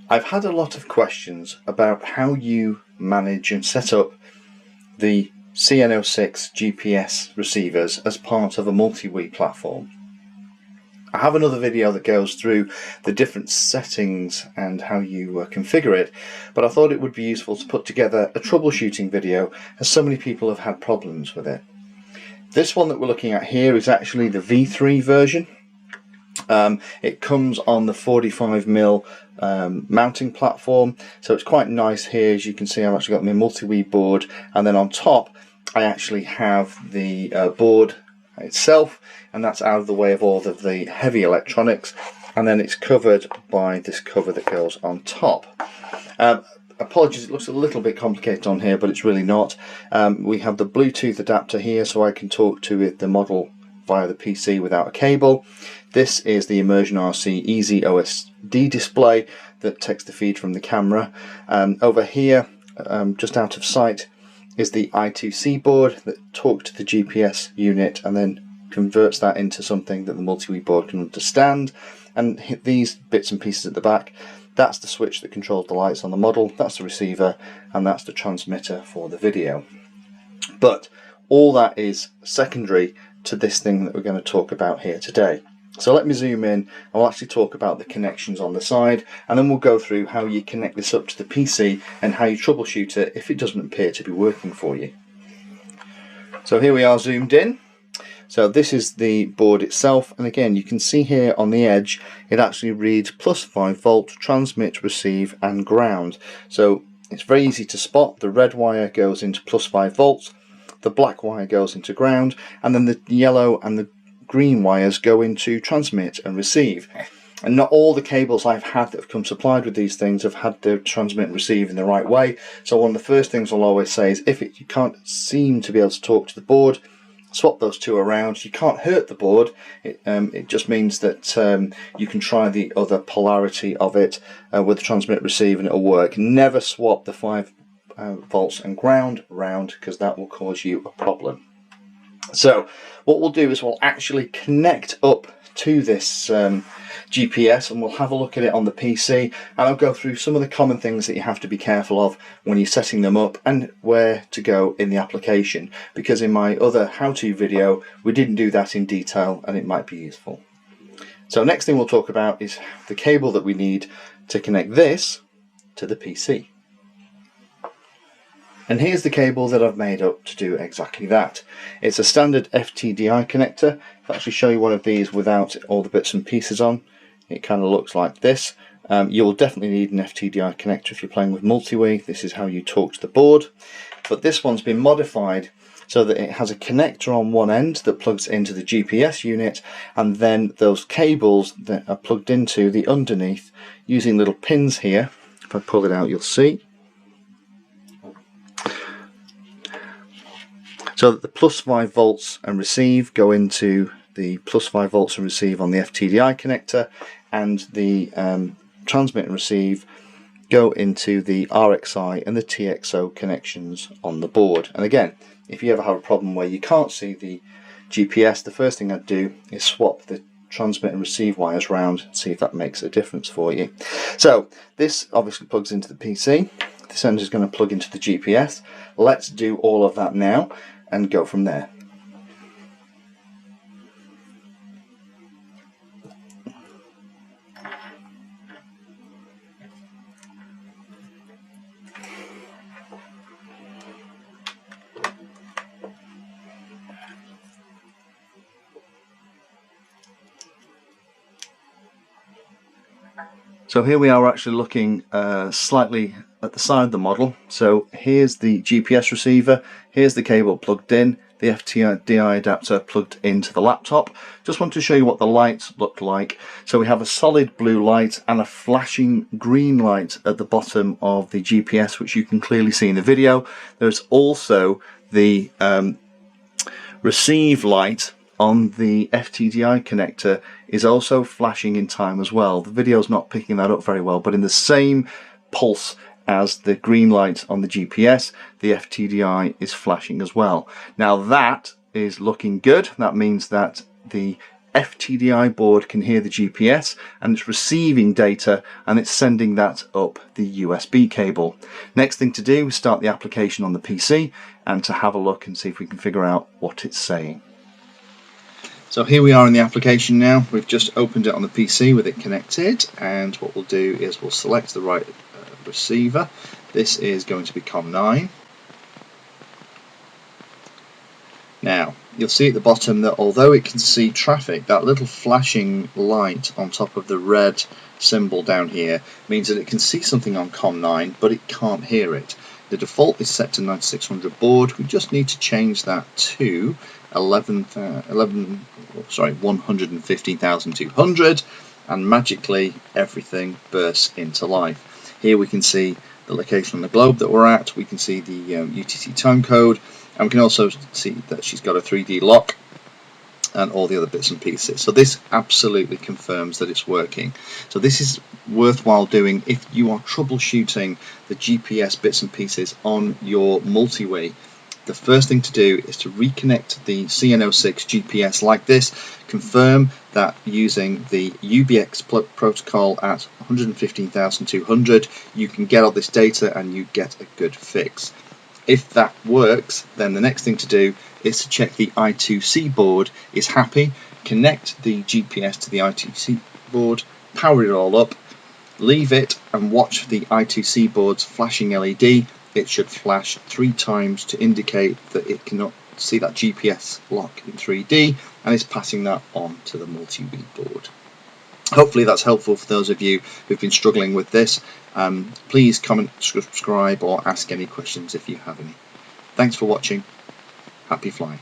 I've had a lot of questions about how you manage and set up the CN06 GPS receivers as part of a Multiwii platform. I have another video that goes through the different settings and how you configure it, but I thought it would be useful to put together a troubleshooting video as so many people have had problems with it. This one that we're looking at here is actually the V3 version. It comes on the 45mm mounting platform, so it's quite nice here. As you can see, I've actually got my Multiwii board, and then on top I actually have the board itself, and that's out of the way of all of the heavy electronics, and then it's covered by this cover that goes on top. Apologies, it looks a little bit complicated on here, but it's really not. We have the Bluetooth adapter here, so I can talk to the model via the PC without a cable. This is the Immersion RC Easy OSD display that takes the feed from the camera. Over here, just out of sight, is the I2C board that talks to the GPS unit and then converts that into something that the Multiwii board can understand. And these bits and pieces at the back, that's the switch that controls the lights on the model, that's the receiver, and that's the transmitter for the video. But all that is secondary to this thing that we're going to talk about here today. So let me zoom in. I'll actually talk about the connections on the side, and then we'll go through how you connect this up to the PC and how you troubleshoot it if it doesn't appear to be working for you. So here we are zoomed in. So this is the board itself, and again you can see here on the edge it actually reads +5V, transmit, receive and ground. So it's very easy to spot. The red wire goes into +5V, the black wire goes into ground, and then the yellow and the green wires go into transmit and receive. And not all the cables I've had that have come supplied with these things have had the transmit and receive in the right way. So one of the first things I'll always say is if you can't seem to be able to talk to the board, swap those two around. You can't hurt the board. It just means that you can try the other polarity of it with the transmit receive and it'll work. Never swap the 5 volts and ground around, because that will cause you a problem. So what we'll do is we'll actually connect up to this GPS, and we'll have a look at it on the PC, and I'll go through some of the common things that you have to be careful of when you're setting them up and where to go in the application, because in my other how-to video we didn't do that in detail and it might be useful. So next thing we'll talk about is the cable that we need to connect this to the PC. And here's the cable that I've made up to do exactly that. It's a standard FTDI connector. I'll actually show you one of these without all the bits and pieces on. It kind of looks like this. You'll definitely need an FTDI connector if you're playing with Multiwii. This is how you talk to the board. But this one's been modified so that it has a connector on one end that plugs into the GPS unit, and then those cables that are plugged into the underneath using little pins here. If I pull it out, you'll see. So that the +5V and receive go into the +5V and receive on the FTDI connector, and the transmit and receive go into the RXI and the TXO connections on the board. And again, if you ever have a problem where you can't see the GPS, the first thing I'd do is swap the transmit and receive wires around and see if that makes a difference for you. So this obviously plugs into the PC. This end is going to plug into the GPS. Let's do all of that now and go from there. So here we are actually looking slightly at the side of the model. So here's the GPS receiver, here's the cable plugged in, the FTDI adapter plugged into the laptop. Just want to show you what the lights look like. So we have a solid blue light and a flashing green light at the bottom of the GPS, which you can clearly see in the video. There's also the receive light on the FTDI connector is also flashing in time as well. The video's not picking that up very well, but in the same pulse as the green light on the GPS, the FTDI is flashing as well. Now that is looking good. That means that the FTDI board can hear the GPS and it's receiving data and it's sending that up the USB cable. Next thing to do is start the application on the PC and to have a look and see if we can figure out what it's saying. So here we are in the application now. We've just opened it on the PC with it connected, and what we'll do is we'll select the right receiver. This is going to be COM9. Now, you'll see at the bottom that although it can see traffic, that little flashing light on top of the red symbol down here means that it can see something on COM9, but it can't hear it. The default is set to 9600 baud. We just need to change that to 115,200, and magically everything bursts into life. Here we can see the location on the globe that we're at. We can see the UTC time code. And we can also see that she's got a 3D lock and all the other bits and pieces. So this absolutely confirms that it's working. So this is worthwhile doing if you are troubleshooting the GPS bits and pieces on your Multiwii. The first thing to do is to reconnect the CN06 GPS like this, confirm that using the UBX protocol at 115,200 you can get all this data and you get a good fix. If that works, then the next thing to do is to check the I2C board is happy, connect the GPS to the I2C board, power it all up, leave it and watch the I2C board's flashing LED. It should flash 3 times to indicate that it cannot see that GPS lock in 3D and is passing that on to the Multiwii board. Hopefully that's helpful for those of you who've been struggling with this. Please comment, subscribe or ask any questions if you have any. Thanks for watching. Happy flying.